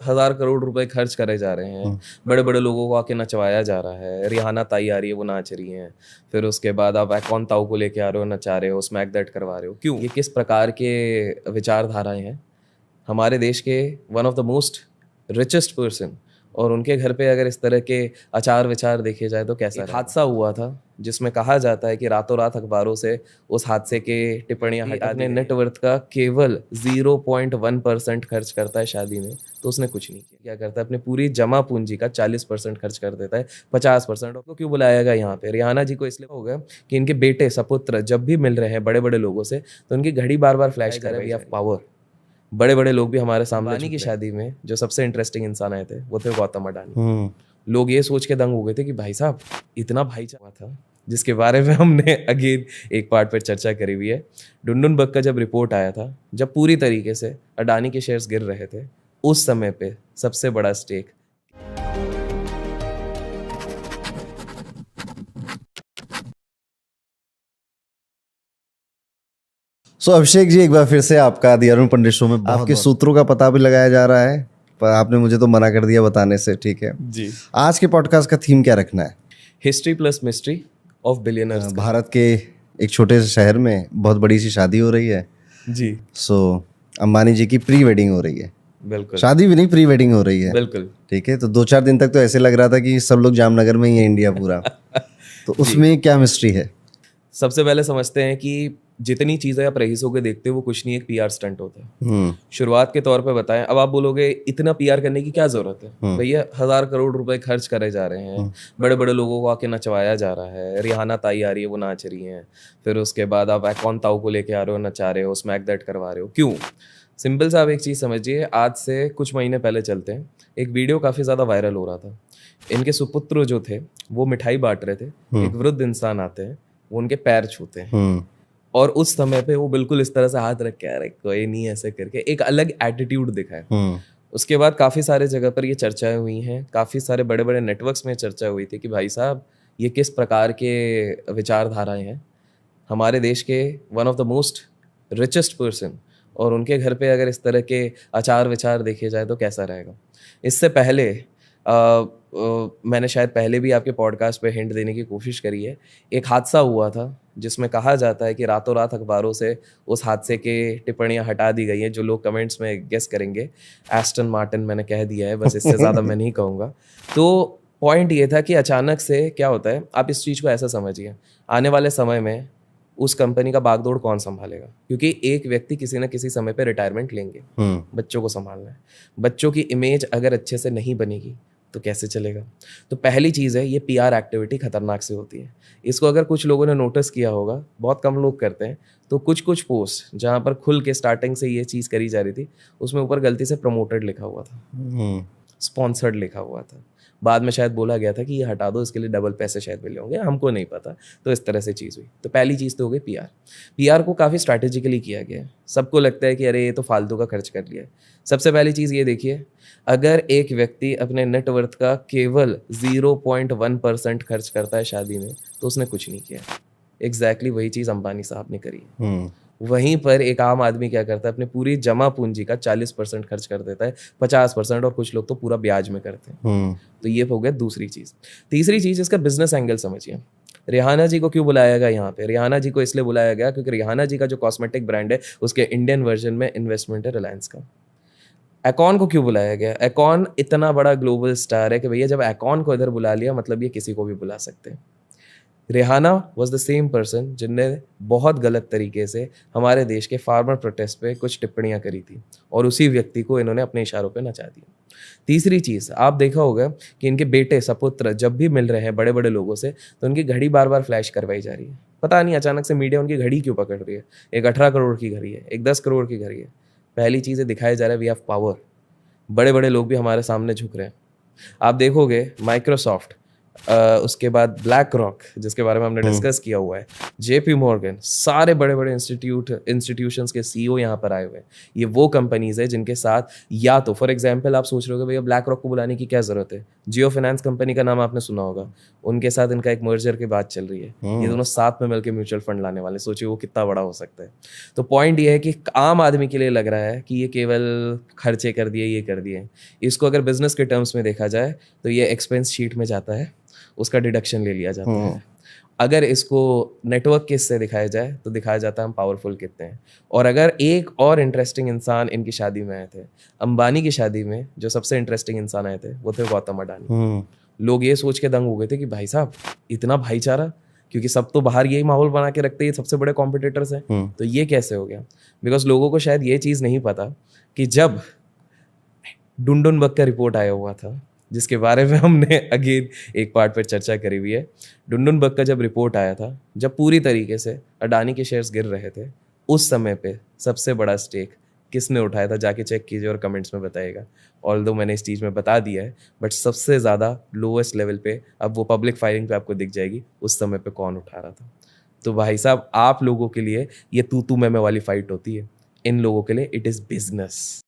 हजार करोड़ रुपए खर्च करे जा रहे हैं, बड़े बड़े लोगों को आके नचवाया जा रहा है। रिहाना ताई आ रही है, वो नाच रही हैं। फिर उसके बाद आप एकॉन ताऊ को लेके आ रहे हो, नचा रहे हो, स्मैक दैट करवा रहे हो। क्यों? ये किस प्रकार के विचारधाराएं हैं? हमारे देश के one of the most richest person, और उनके घर पे अगर इस तरह के आचार विचार देखे जाए तो कैसा रहेगा? हादसा हुआ था जिसमें कहा जाता है कि रातों रात अखबारों से उस हादसे के टिप्पणियां हटा अपने नेटवर्थ का केवल 0.1% खर्च करता है शादी में, तो उसने कुछ नहीं किया। क्या करता है? अपने पूरी जमा पूंजी का 40% खर्च कर देता है, 50%। तो क्यों बुलाया गया यहाँ पे? रिहाना जी को इसलिए होगा कि इनके बेटे सपुत्र जब भी मिल रहे हैं बड़े बड़े लोगों से, तो उनकी घड़ी बार बार फ्लैश कर रही है, पावर। बड़े बड़े लोग भी हमारे सामने। अडानी की शादी में जो सबसे इंटरेस्टिंग इंसान आए थे वो थे गौतम अडानी। लोग ये सोच के दंग हो गए थे कि भाई साहब इतना भाईचारा था, जिसके बारे में हमने अगेन एक पार्ट पर चर्चा करी हुई है। डुनडुन बग का जब रिपोर्ट आया था, जब पूरी तरीके से अडानी के शेयर्स गिर रहे थे, उस समय पे सबसे बड़ा स्टेक अभिषेक जी, एक बार फिर से आपका दी अरुण पंडित शो में आपके सूत्रों का पता भी लगाया जा रहा है, पर आपने मुझे तो मना कर दिया बताने से। ठीक है जी। आज के पॉडकास्ट का थीम क्या रखना है? History plus mystery of billionaires. Bharat के एक छोटे से शहर में बहुत बड़ी सी शादी हो रही है जी। अंबानी जी की प्री वेडिंग हो रही है। बिल्कुल। शादी भी नहीं, प्री वेडिंग हो रही है। बिल्कुल। ठीक है, तो 2-4 दिन तक तो ऐसे लग रहा था कि सब लोग जामनगर में ही है, इंडिया पूरा। तो उसमें क्या मिस्ट्री है? सबसे पहले समझते हैं कि जितनी चीजें आप रईस होकर देखते हो वो कुछ नहीं, एक पीआर स्टंट होता है। शुरुआत के तौर पे बताएं। अब आप बोलोगे इतना पीआर करने की क्या जरूरत है? भैया 1000 करोड़ रुपए खर्च करे जा रहे हैं, बड़े बड़े लोगों को आके नचवाया जा रहा है। रिहाना ताई आ रही है, वो नाच रही हैं। फिर उसके बाद आप एकॉन ताऊ को लेके आ रहे हो, नचा रहे हो, स्मैक दैट करवा रहे हो। क्यों? सिंपल सा आप एक चीज समझिए। आज से कुछ महीने पहले चलते हैं, एक वीडियो काफी ज्यादा वायरल हो रहा था। इनके सुपुत्र जो थे वो मिठाई बांट रहे थे। एक वृद्ध इंसान आते हैं, वो उनके पैर छूते हैं, और उस समय पे वो बिल्कुल इस तरह से हाथ रख के आ रहे, कोई नहीं, ऐसे करके एक अलग एटीट्यूड दिखाया। उसके बाद काफी सारे जगह पर ये चर्चाएं हुई हैं, काफी सारे बड़े बड़े नेटवर्क्स में चर्चा हुई थी कि भाई साहब ये किस प्रकार के विचारधाराएं हैं? हमारे देश के one of the most richest person, और उनके घर पे अगर इस तरह के आचार विचार देखे जाए तो कैसा रहेगा? इससे पहले मैंने शायद पहले भी आपके पॉडकास्ट पे हिंट देने की कोशिश करी है। एक हादसा हुआ था जिसमें कहा जाता है कि रातों रात अखबारों से उस हादसे के टिप्पणियां हटा दी गई हैं। जो लोग कमेंट्स में गेस करेंगे, एस्टन मार्टिन मैंने कह दिया है, बस इससे ज़्यादा मैं नहीं कहूँगा। तो पॉइंट ये था कि अचानक से क्या होता है, आप इस चीज़ को ऐसा समझिए, आने वाले समय में उस कंपनी का बागडोर कौन संभालेगा? क्योंकि एक व्यक्ति किसी न किसी समय पे रिटायरमेंट लेंगे, बच्चों को संभालना है। बच्चों की इमेज अगर अच्छे से नहीं बनेगी तो कैसे चलेगा? तो पहली चीज़ है, ये पीआर एक्टिविटी खतरनाक से होती है। इसको अगर कुछ लोगों ने नोटिस किया होगा, बहुत कम लोग करते हैं, तो कुछ कुछ पोस्ट जहाँ पर खुल के स्टार्टिंग से ये चीज़ करी जा रही थी, उसमें ऊपर गलती से प्रमोटेड लिखा हुआ था, स्पॉन्सर्ड लिखा हुआ था। बाद में शायद बोला गया था कि ये हटा दो, इसके लिए डबल पैसे शायद मिले होंगे, हमको नहीं पता। तो इस तरह से चीज़ हुई। तो पहली चीज़ तो हो गई पीआर। पीआर को काफ़ी स्ट्रैटेजिकली किया गया है। सबको लगता है कि अरे ये तो फालतू का खर्च कर लिया है। सबसे पहली चीज़ ये देखिए, अगर एक व्यक्ति अपने नेटवर्थ का केवल 0.1% खर्च करता है शादी में, तो उसने कुछ नहीं किया। एग्जैक्टली वही चीज़ अंबानी साहब ने करी है। वहीं पर एक आम आदमी क्या करता है, अपने पूरी जमा पूंजी का 40% खर्च कर देता है, 50%, और कुछ लोग तो पूरा ब्याज में करते हैं। तो ये हो गया दूसरी चीज़। तीसरी चीज़, इसका बिजनेस एंगल समझिए। रिहाना जी को क्यों बुलाया गया यहाँ पे? रिहाना जी को इसलिए बुलाया गया क्योंकि रिहाना जी का जो कॉस्मेटिक ब्रांड है, उसके इंडियन वर्जन में इन्वेस्टमेंट है रिलायंस का। एकॉन को क्यों बुलाया गया? एकॉन इतना बड़ा ग्लोबल स्टार है कि भैया जब एकॉन को इधर बुला लिया, मतलब ये किसी को भी बुला सकते हैं। Rihanna was the same person जिनने बहुत गलत तरीके से हमारे देश के फार्मर प्रोटेस्ट पे कुछ टिप्पणियां करी थी, और उसी व्यक्ति को इन्होंने अपने इशारों पे नचा दिया। तीसरी चीज़, आप देखा होगा कि इनके बेटे सपुत्र जब भी मिल रहे हैं बड़े बड़े लोगों से, तो उनकी घड़ी बार बार फ्लैश करवाई जा रही है। पता नहीं अचानक से मीडिया उनकी घड़ी क्यों पकड़ रही है। एक 18 करोड़ की घड़ी है, एक 10 करोड़ की घड़ी है। पहली चीज़ दिखाया जा रहा है वी हैव पावर। बड़े बड़े लोग भी हमारे सामने झुक रहे हैं। आप देखोगे माइक्रोसॉफ्ट उसके बाद ब्लैक रॉक जिसके बारे में हमने डिस्कस किया हुआ है, जेपी मॉर्गन, सारे बड़े बड़े इंस्टीट्यूशंस के सीईओ यहाँ पर आए हुए हैं। ये वो कंपनीज है जिनके साथ, या तो फॉर एग्जांपल आप सोच रहे हो भैया ब्लैक रॉक को बुलाने की क्या जरूरत है, जियो फाइनेंस कंपनी का नाम आपने सुना होगा, उनके साथ इनका एक मर्जर की बात चल रही है। ये दोनों साथ में मिलकर म्यूचुअल फंड लाने वाले, सोचिए वो कितना बड़ा हो सकता है। तो पॉइंट ये है कि आम आदमी के लिए लग रहा है कि ये केवल खर्चे कर दिए, ये कर दिए। इसको अगर बिजनेस के टर्म्स में देखा जाए तो ये एक्सपेंस शीट में जाता है, उसका डिडक्शन ले लिया जाता है। अगर इसको नेटवर्क के इससे दिखाया जाए तो दिखाया जाता है हम पावरफुल कितने हैं। और अगर एक और इंटरेस्टिंग इंसान इनकी शादी में आए थे, अंबानी की शादी में जो सबसे इंटरेस्टिंग इंसान आए थे वो थे गौतम अडानी। लोग ये सोच के दंग हो गए थे कि भाई साहब इतना भाईचारा, क्योंकि सब तो बाहर यही माहौल बना के रखते हैं, सबसे बड़े कॉम्पिटिटर्स हैं, तो ये कैसे हो गया? बिकॉज लोगों को शायद ये चीज़ नहीं पता कि जब डुनडुनबर्ग का रिपोर्ट आया हुआ था, जिसके बारे में हमने अगेन एक पार्ट पर चर्चा करी हुई है, डुनडुनबर्ग का जब रिपोर्ट आया था, जब पूरी तरीके से अडानी के शेयर्स गिर रहे थे, उस समय पे सबसे बड़ा स्टेक किसने उठाया था? जाके चेक कीजिए और कमेंट्स में बताइएगा। ऑल्दो मैंने इस चीज़ में बता दिया है, बट सबसे ज़्यादा लोएस्ट लेवल पे, अब वो पब्लिक फायरिंग पे आपको दिख जाएगी उस समय पे कौन उठा रहा था। तो भाई साहब आप लोगों के लिए ये तू मैं वाली फाइट होती है, इन लोगों के लिए इट इज़ बिजनेस।